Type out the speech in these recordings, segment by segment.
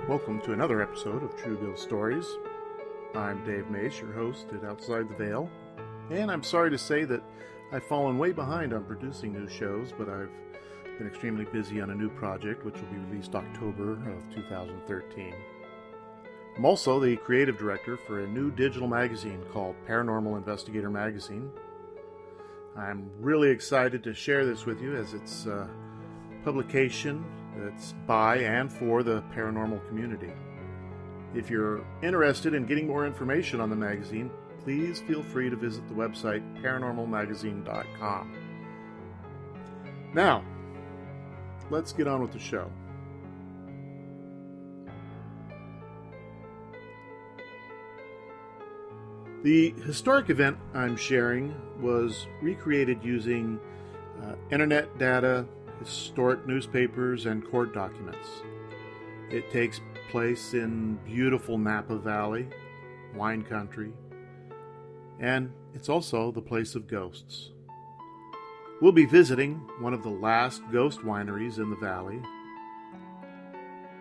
Welcome to another episode of True Ghost Stories. I'm Dave Mace, your host at Outside the Veil, and I'm sorry to say that I've fallen way behind on producing new shows, but I've been extremely busy on a new project which will be released October of 2013. I'm also the creative director for a new digital magazine called Paranormal Investigator Magazine. I'm really excited to share this with you as it's a publication that's by and for the paranormal community. If you're interested in getting more information on the magazine, please feel free to visit the website paranormalmagazine.com. Now, let's get on with the show. The historic event I'm sharing was recreated using internet data, historic newspapers, and court documents. It takes place in beautiful Napa Valley, wine country, and it's also the place of ghosts. We'll be visiting one of the last ghost wineries in the valley,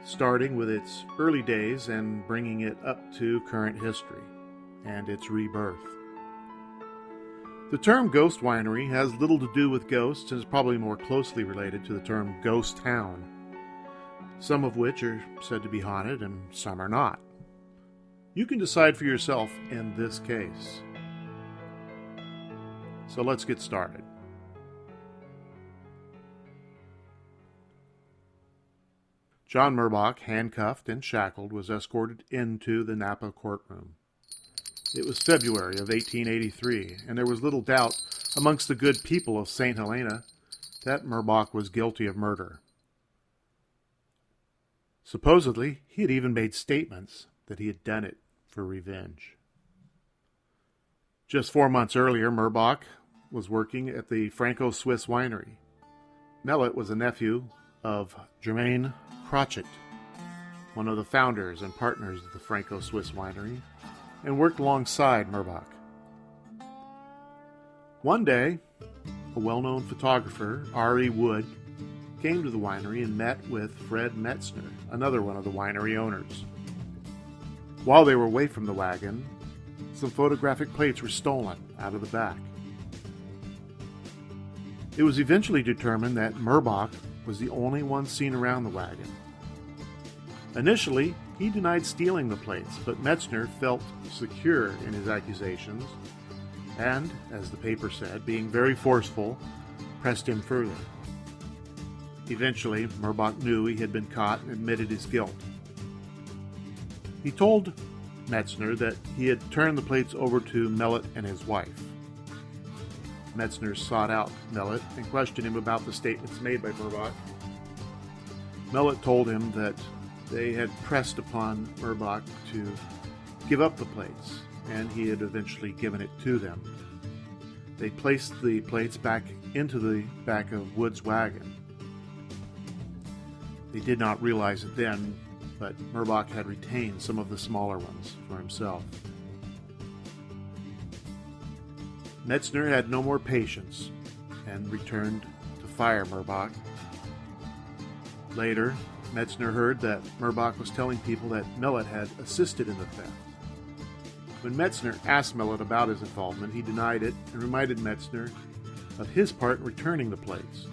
starting with its early days and bringing it up to current history and its rebirth. The term ghost winery has little to do with ghosts and is probably more closely related to the term ghost town, some of which are said to be haunted and some are not. You can decide for yourself in this case. So let's get started. John Murbach, handcuffed and shackled, was escorted into the Napa courtroom. It was February of 1883, and there was little doubt amongst the good people of St. Helena that Murbach was guilty of murder. Supposedly, he had even made statements that he had done it for revenge. Just 4 months earlier, Murbach was working at the Franco-Swiss winery. Mellet was a nephew of Germain Crotchet, one of the founders and partners of the Franco-Swiss winery, and worked alongside Murbach. One day, a well-known photographer, R.E. Wood, came to the winery and met with Fred Metzner, another one of the winery owners. While they were away from the wagon, some photographic plates were stolen out of the back. It was eventually determined that Murbach was the only one seen around the wagon. Initially, he denied stealing the plates, but Metzner felt secure in his accusations and, as the paper said, being very forceful, pressed him further. Eventually, Murbach knew he had been caught and admitted his guilt. He told Metzner that he had turned the plates over to Mellet and his wife. Metzner sought out Mellet and questioned him about the statements made by Murbach. Mellet told him that they had pressed upon Murbach to give up the plates, and he had eventually given it to them. They placed the plates back into the back of Wood's wagon. They did not realize it then, but Murbach had retained some of the smaller ones for himself. Metzner had no more patience and returned to fire Murbach. Later, Metzner heard that Murbach was telling people that Mellet had assisted in the theft. When Metzner asked Mellet about his involvement, he denied it and reminded Metzner of his part in returning the plates.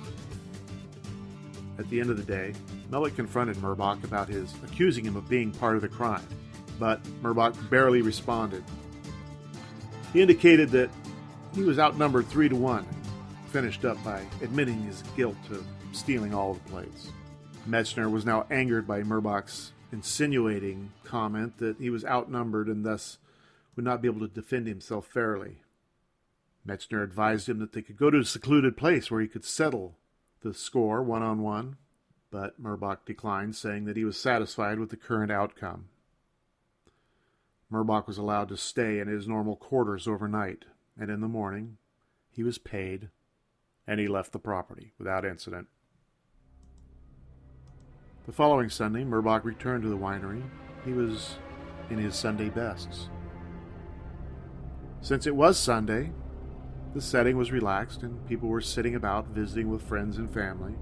At the end of the day, Mellet confronted Murbach about his accusing him of being part of the crime, but Murbach barely responded. He indicated that he was outnumbered 3-1, finished up by admitting his guilt of stealing all of the plates. Metzner was now angered by Murbach's insinuating comment that he was outnumbered and thus would not be able to defend himself fairly. Metzner advised him that they could go to a secluded place where he could settle the score one-on-one, but Murbach declined, saying that he was satisfied with the current outcome. Murbach was allowed to stay in his normal quarters overnight, and in the morning he was paid and he left the property without incident. The following Sunday, Murbach returned to the winery. He was in his Sunday bests. Since it was Sunday, the setting was relaxed and people were sitting about visiting with friends and family.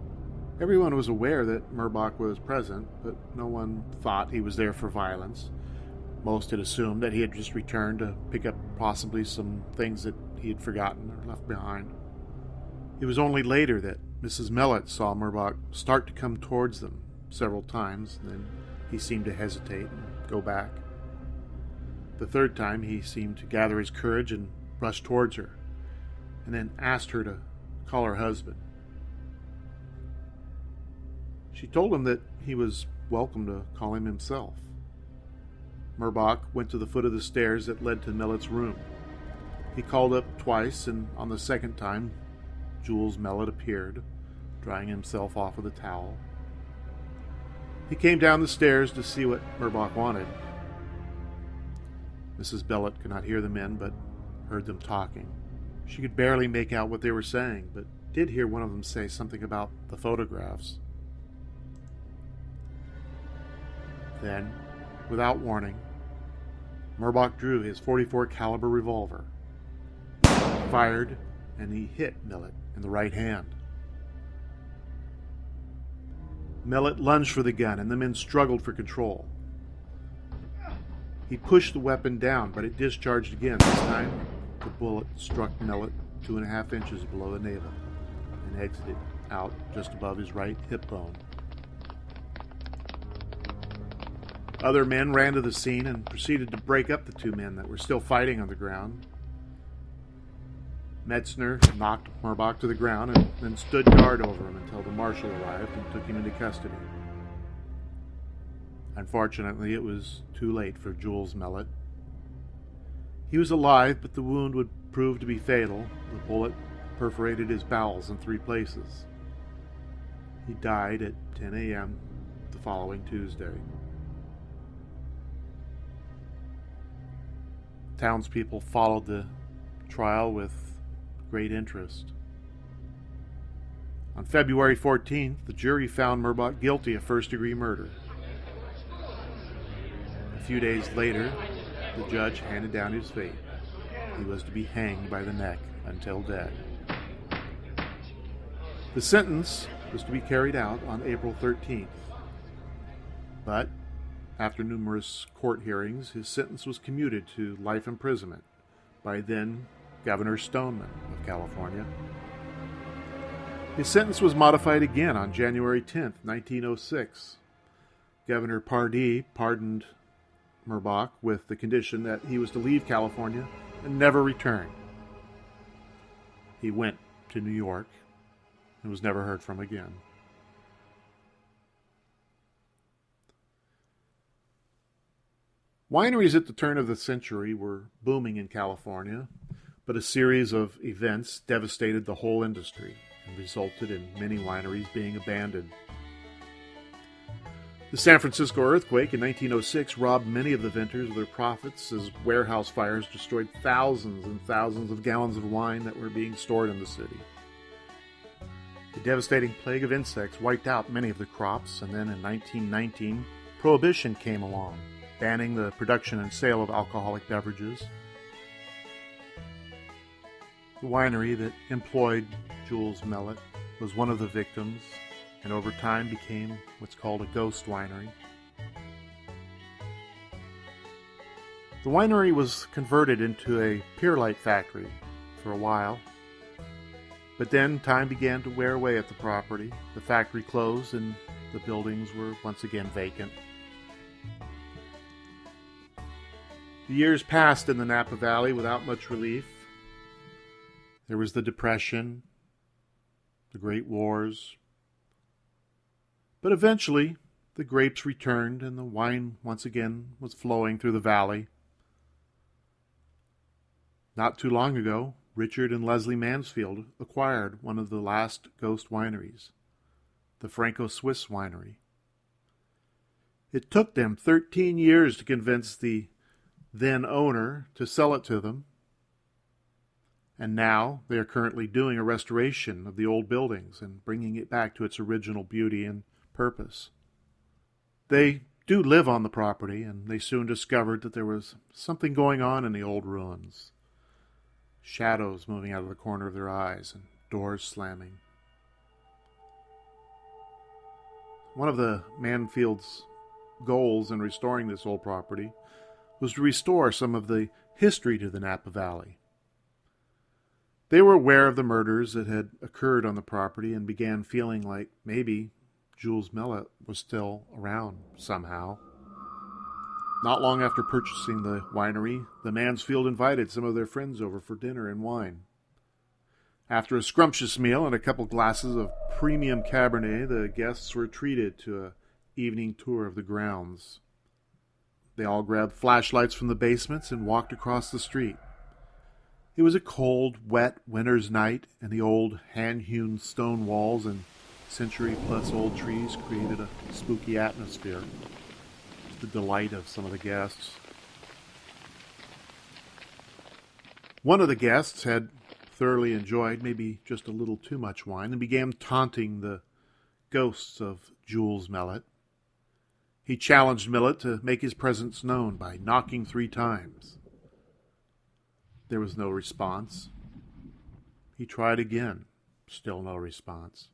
Everyone was aware that Murbach was present, but no one thought he was there for violence. Most had assumed that he had just returned to pick up possibly some things that he had forgotten or left behind. It was only later that Mrs. Mellett saw Murbach start to come towards them several times, and then he seemed to hesitate and go back. The third time he seemed to gather his courage and rush towards her, and then asked her to call her husband. She told him that he was welcome to call him himself. Murbach went to the foot of the stairs that led to Mellett's room. He called up twice, and on the second time, Jules Mellett appeared, drying himself off with a towel. He came down the stairs to see what Murbach wanted. Mrs. Mellett could not hear the men, but heard them talking. She could barely make out what they were saying, but did hear one of them say something about the photographs. Then, without warning, Murbach drew his .44 caliber revolver, fired, and he hit Mellett in the right hand. Mellett lunged for the gun, and the men struggled for control. He pushed the weapon down, but it discharged again. This time, the bullet struck Mellett 2.5 inches below the navel and exited out just above his right hip bone. Other men ran to the scene and proceeded to break up the two men that were still fighting on the ground. Metzner knocked Murbach to the ground and then stood guard over him until the marshal arrived and took him into custody. Unfortunately, it was too late for Jules Mellett. He was alive, but the wound would prove to be fatal. The bullet perforated his bowels in 3 places. He died at 10 a.m. the following Tuesday. Townspeople followed the trial with great interest. On February 14th, the jury found Murbach guilty of first-degree murder. A few days later, the judge handed down his fate. He was to be hanged by the neck until dead. The sentence was to be carried out on April 13th. But after numerous court hearings, his sentence was commuted to life imprisonment by then Governor Stoneman of California. His sentence was modified again on January 10th, 1906. Governor Pardee pardoned Murbach with the condition that he was to leave California and never return. He went to New York and was never heard from again. Wineries at the turn of the century were booming in California, but a series of events devastated the whole industry and resulted in many wineries being abandoned. The San Francisco earthquake in 1906 robbed many of the vintners of their profits as warehouse fires destroyed thousands and thousands of gallons of wine that were being stored in the city. The devastating plague of insects wiped out many of the crops, and then in 1919, Prohibition came along, banning the production and sale of alcoholic beverages. The winery that employed Jules Mellett was one of the victims, and over time became what's called a Ghost Winery. The winery was converted into a pier light factory for a while, but then time began to wear away at the property. The factory closed and the buildings were once again vacant. The years passed in the Napa Valley without much relief. There was the Depression, the Great Wars. But eventually, the grapes returned and the wine once again was flowing through the valley. Not too long ago, Richard and Leslie Mansfield acquired one of the last ghost wineries, the Franco-Swiss Winery. It took them 13 years to convince the then owner to sell it to them, and now they are currently doing a restoration of the old buildings and bringing it back to its original beauty and purpose. They do live on the property, and they soon discovered that there was something going on in the old ruins. Shadows moving out of the corner of their eyes and doors slamming. One of the Manfield's goals in restoring this old property was to restore some of the history to the Napa Valley. They were aware of the murders that had occurred on the property and began feeling like maybe Jules Mellett was still around somehow. Not long after purchasing the winery, the Mansfield invited some of their friends over for dinner and wine. After a scrumptious meal and a couple glasses of premium Cabernet, the guests were treated to an evening tour of the grounds. They all grabbed flashlights from the basements and walked across the street. It was a cold, wet winter's night, and the old hand-hewn stone walls and century-plus-old trees created a spooky atmosphere, to the delight of some of the guests. One of the guests had thoroughly enjoyed maybe just a little too much wine and began taunting the ghosts of Jules Mellett. He challenged Millett to make his presence known by knocking 3 times. There was no response. He tried again. Still no response.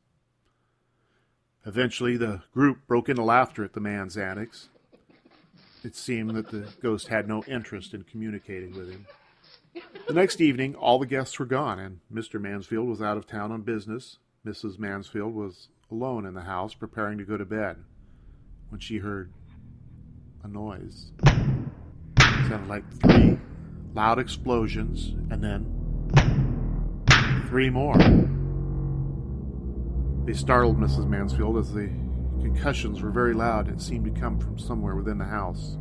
Eventually, the group broke into laughter at the man's antics. It seemed that the ghost had no interest in communicating with him. The next evening, all the guests were gone, and Mr. Mansfield was out of town on business. Mrs. Mansfield was alone in the house, preparing to go to bed, when she heard a noise. It sounded like 3 loud explosions, and then 3 more. They startled Mrs. Mansfield as the concussions were very loud and seemed to come from somewhere within the house.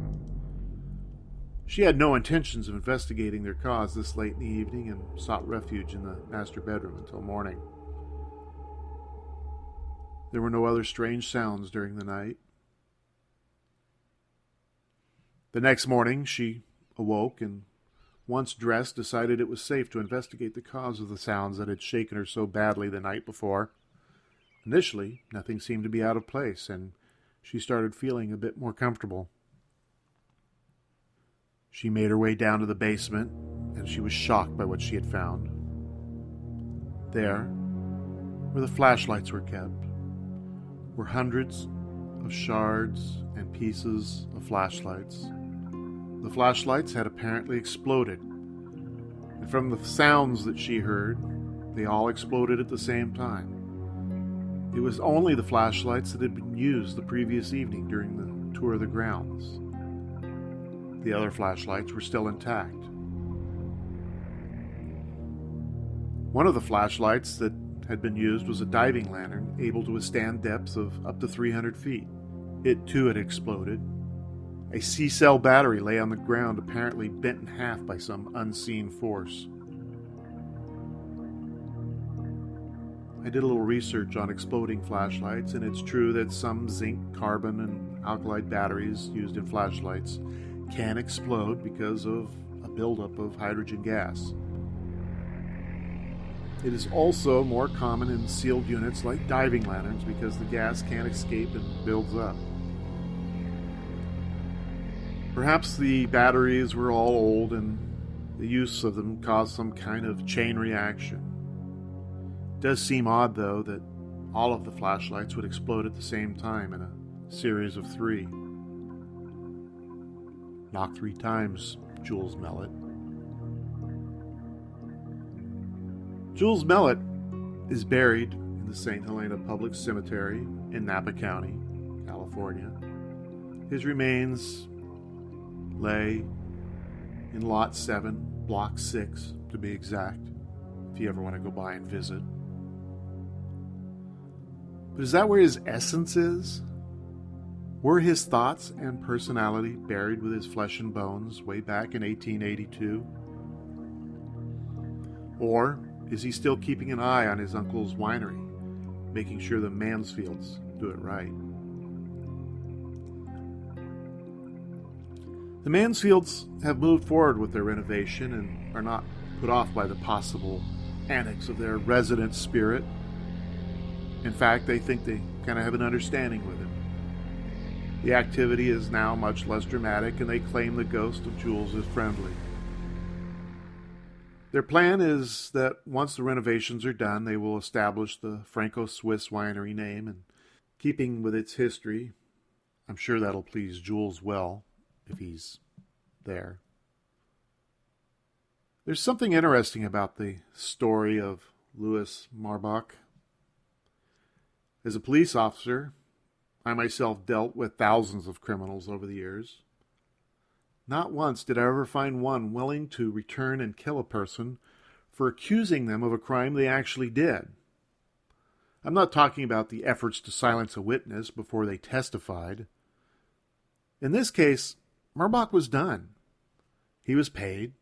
She had no intentions of investigating their cause this late in the evening and sought refuge in the master bedroom until morning. There were no other strange sounds during the night. The next morning she awoke and, once dressed, decided it was safe to investigate the cause of the sounds that had shaken her so badly the night before. Initially, nothing seemed to be out of place, and she started feeling a bit more comfortable. She made her way down to the basement, and she was shocked by what she had found. There, where the flashlights were kept, were hundreds of shards and pieces of flashlights. The flashlights had apparently exploded, and from the sounds that she heard, they all exploded at the same time. It was only the flashlights that had been used the previous evening during the tour of the grounds. The other flashlights were still intact. One of the flashlights that had been used was a diving lantern able to withstand depths of up to 300 feet. It too had exploded. A C-cell battery lay on the ground, apparently bent in half by some unseen force. I did a little research on exploding flashlights, and it's true that some zinc, carbon, and alkali batteries used in flashlights can explode because of a buildup of hydrogen gas. It is also more common in sealed units like diving lanterns because the gas can't escape and builds up. Perhaps the batteries were all old and the use of them caused some kind of chain reaction. It does seem odd, though, that all of the flashlights would explode at the same time in a series of 3. Knock 3 times, Jules Mellett. Jules Mellett is buried in the St. Helena Public Cemetery in Napa County, California. His remains lay in Lot 7, Block 6, to be exact, if you ever want to go by and visit. But is that where his essence is? Were his thoughts and personality buried with his flesh and bones way back in 1882? Or is he still keeping an eye on his uncle's winery, making sure the Mansfields do it right? The Mansfields have moved forward with their renovation and are not put off by the possible antics of their resident spirit. In fact, they think they kind of have an understanding with him. The activity is now much less dramatic, and they claim the ghost of Jules is friendly. Their plan is that once the renovations are done, they will establish the Franco-Swiss winery name and Keeping with its history, I'm sure that'll please Jules well, if he's there. There's something interesting about the story of Louis Marbach. As a police officer, I myself dealt with thousands of criminals over the years. Not once did I ever find one willing to return and kill a person for accusing them of a crime they actually did. I'm not talking about the efforts to silence a witness before they testified. In this case, Marbach was done. He was paid.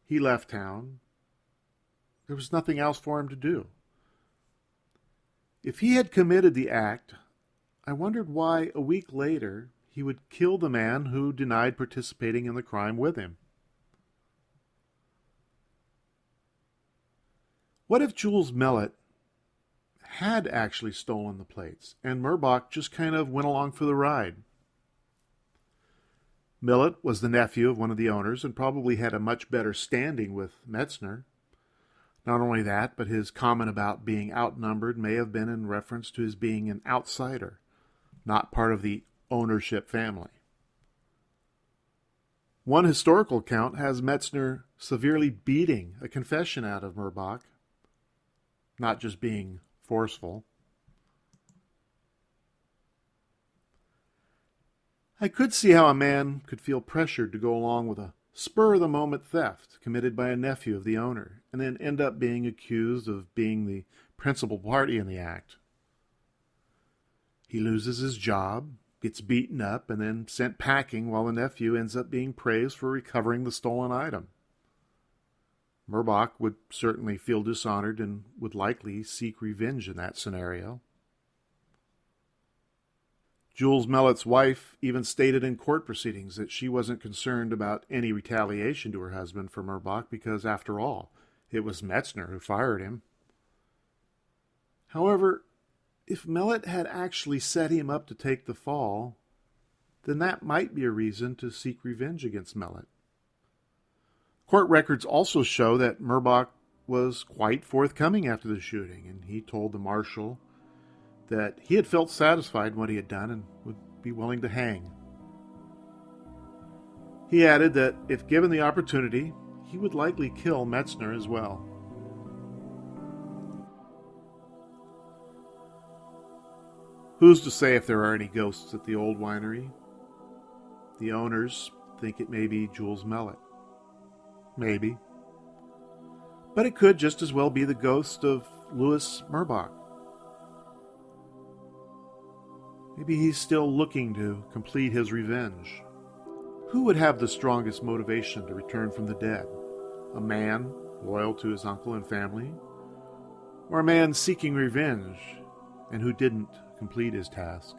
He left town. There was nothing else for him to do. If he had committed the act, I wondered why a week later he would kill the man who denied participating in the crime with him. What if Jules Millet had actually stolen the plates, and Marbach just kind of went along for the ride? Millet was the nephew of one of the owners and probably had a much better standing with Metzner. Not only that, but his comment about being outnumbered may have been in reference to his being an outsider, not part of the ownership family. One historical account has Metzner severely beating a confession out of Marbach, not just being forceful. I could see how a man could feel pressured to go along with a spur-of-the-moment theft committed by a nephew of the owner, and then end up being accused of being the principal party in the act. He loses his job, gets beaten up, and then sent packing while the nephew ends up being praised for recovering the stolen item. Marbach would certainly feel dishonored and would likely seek revenge in that scenario. Jules Millet's wife even stated in court proceedings that she wasn't concerned about any retaliation to her husband for Marbach because, after all, it was Metzner who fired him. However, if Millet had actually set him up to take the fall, then that might be a reason to seek revenge against Millet. Court records also show that Marbach was quite forthcoming after the shooting, and he told the marshal that he had felt satisfied in what he had done and would be willing to hang. He added that if given the opportunity, he would likely kill Metzner as well. Who's to say if there are any ghosts at the old winery? The owners think it may be Jules Millet. Maybe. But it could just as well be the ghost of Louis Marbach. Maybe he's still looking to complete his revenge. Who would have the strongest motivation to return from the dead? A man loyal to his uncle and family? Or a man seeking revenge and who didn't complete his task?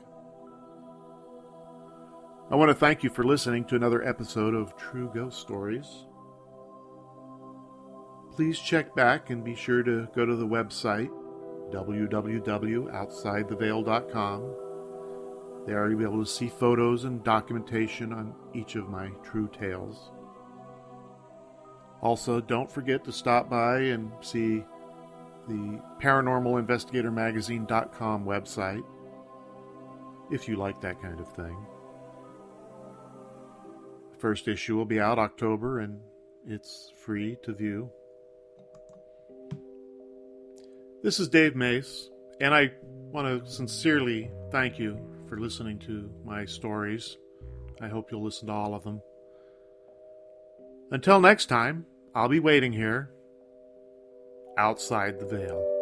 I want to thank you for listening to another episode of True Ghost Stories. Please check back and be sure to go to the website, www.outsidetheveil.com. There you'll be able to see photos and documentation on each of my true tales. Also, don't forget to stop by and see the paranormalinvestigatormagazine.com website, if you like that kind of thing. The first issue will be out October, and it's free to view. This is Dave Mace, and I want to sincerely thank you for listening to my stories. I hope you'll listen to all of them. Until next time, I'll be waiting here, outside the veil.